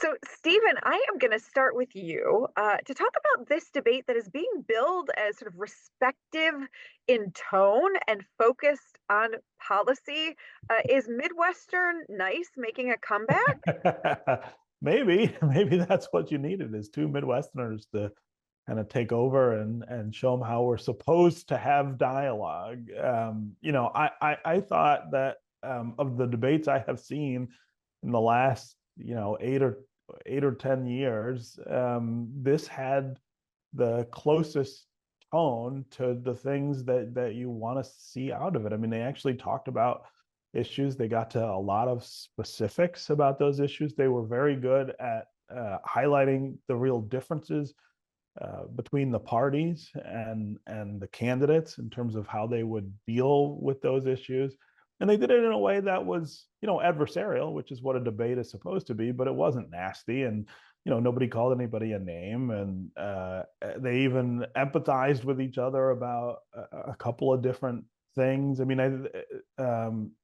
So, Stephen, I am going to start with you to talk about this debate that is being billed as sort of respective in tone and focused on policy. Is Midwestern nice making a comeback? Maybe that's what you needed is two Midwesterners to kind of take over and show them how we're supposed to have dialogue. I thought that of the debates I have seen in the last, 8 or 10 years, this had the closest tone to the things that you want to see out of it. I mean, they actually talked about issues. They got to a lot of specifics about those issues. They were very good at highlighting the real differences between the parties and the candidates in terms of how they would deal with those issues. And they did it in a way that was, adversarial, which is what a debate is supposed to be, but it wasn't nasty. And nobody called anybody a name, and they even empathized with each other about a couple of different things. I mean,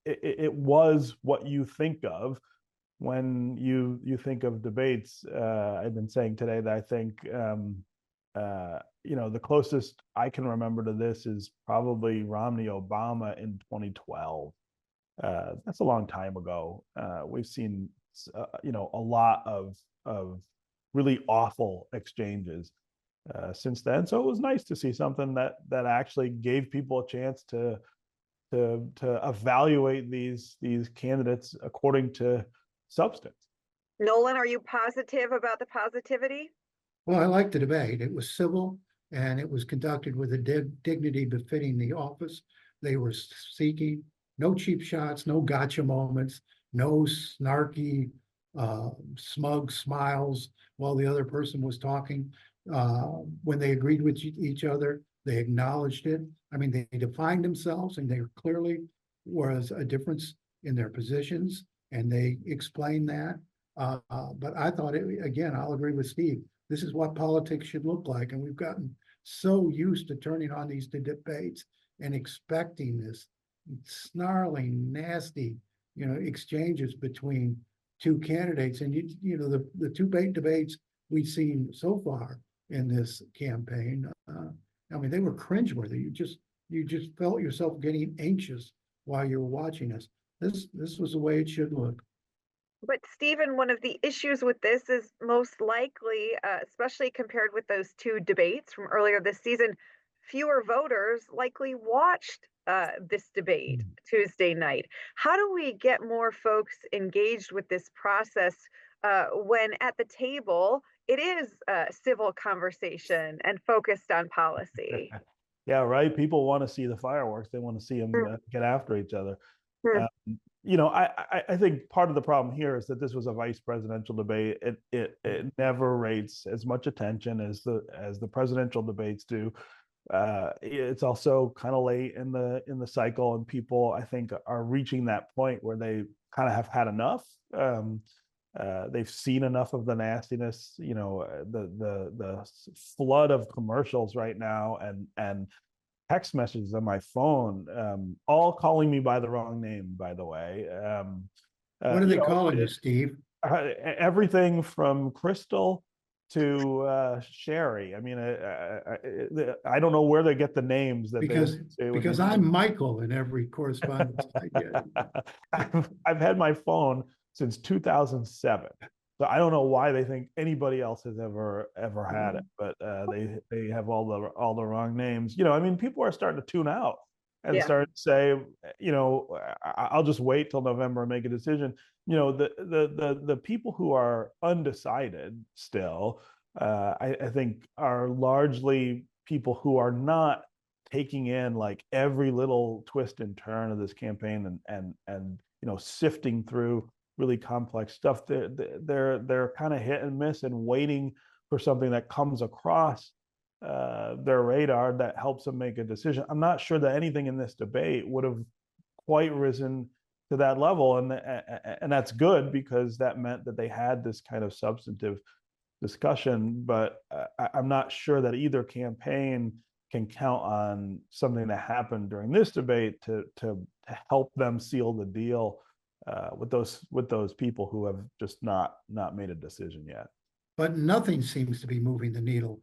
it was what you think of when you think of debates. I've been saying today that I think the closest I can remember to this is probably Romney Obama in 2012. That's a long time ago. We've seen a lot of really awful exchanges since then. So it was nice to see something that actually gave people a chance to evaluate these candidates according to substance. Nolan, are you positive about the positivity? Well, I liked the debate. It was civil and it was conducted with a dignity befitting the office. They were seeking no cheap shots, no gotcha moments, no snarky, smug smiles while the other person was talking. When they agreed with each other, they acknowledged it. I mean, they defined themselves, and there clearly was a difference in their positions, and they explained that. But I thought, again, I'll agree with Steve. This is what politics should look like. And we've gotten so used to turning on these debates and expecting this snarling, nasty, exchanges between two candidates. And, the two debates we've seen so far in this campaign, I mean, they were cringeworthy. You just felt yourself getting anxious while you were watching us. This was the way it should look. But Stephen, one of the issues with this is most likely, especially compared with those two debates from earlier this season, fewer voters likely watched this debate Tuesday night. How do we get more folks engaged with this process when at the table it is a civil conversation and focused on policy? Yeah, right. People want to see the fireworks. They want to see them get after each other. I think part of the problem here is that this was a vice presidential debate. It never rates as much attention as the presidential debates do. It's also kind of late in the cycle, and people, I think, are reaching that point where they kind of have had enough. They've seen enough of the nastiness. The flood of commercials right now and text messages on my phone, all calling me by the wrong name, by the way. What are they calling you, Steve? Everything from Crystal to Sherry. I mean, I don't know where they get the names that because I'm Michael in every correspondence I get. I've had my phone since 2007. So I don't know why they think anybody else has ever had it, but they have all the wrong names. I mean, people are starting to tune out and start to say, I'll just wait till November and make a decision. The people who are undecided still, I think, are largely people who are not taking in like every little twist and turn of this campaign and sifting through really complex stuff. They're kind of hit and miss and waiting for something that comes across their radar that helps them make a decision. I'm not sure that anything in this debate would have quite risen to that level, and that's good because that meant that they had this kind of substantive discussion. But I'm not sure that either campaign can count on something that happened during this debate to help them seal the deal with those people who have just not made a decision yet. But nothing seems to be moving the needle.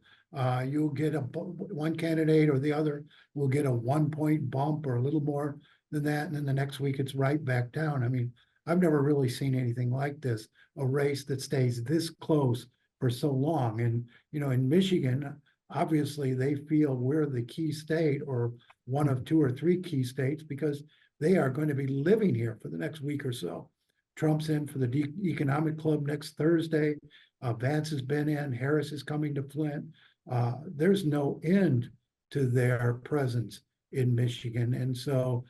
You'll get one candidate or the other will get a 1-point bump or a little more than that, and then the next week it's right back down. I mean, I've never really seen anything like this, a race that stays this close for so long. And, in Michigan, obviously they feel we're the key state or one of 2 or 3 key states because they are going to be living here for the next week or so. Trump's in for the Economic Club next Thursday. Vance has been in. Harris is coming to Flint. There's no end to their presence in Michigan. And so,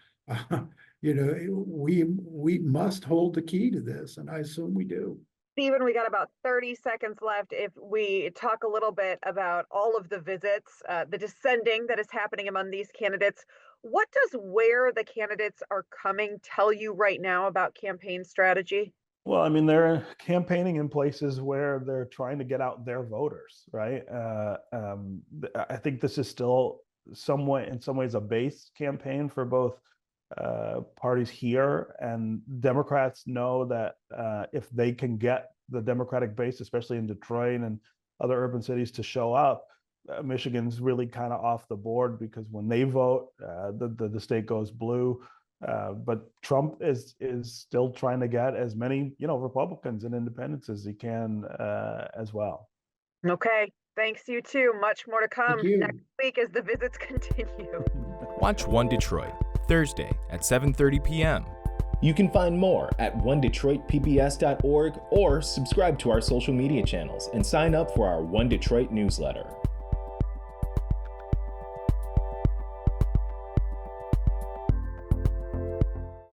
we must hold the key to this, and I assume we do. Stephen, we got about 30 seconds left. If we talk a little bit about all of the visits, the descending that is happening among these candidates, what does where the candidates are coming tell you right now about campaign strategy? Well, I mean, they're campaigning in places where they're trying to get out their voters, right? I think this is still in some ways a base campaign for both parties here, and Democrats know that if they can get the Democratic base, especially in Detroit and other urban cities, to show up, Michigan's really kind of off the board, because when they vote, the state goes blue. But Trump is still trying to get as many Republicans and independents as he can as well. Okay, thanks, you too. Much more to come Thank you. next week as the visits continue. Watch One Detroit Thursday at 7:30 p.m. You can find more at onedetroitpbs.org or subscribe to our social media channels and sign up for our One Detroit newsletter.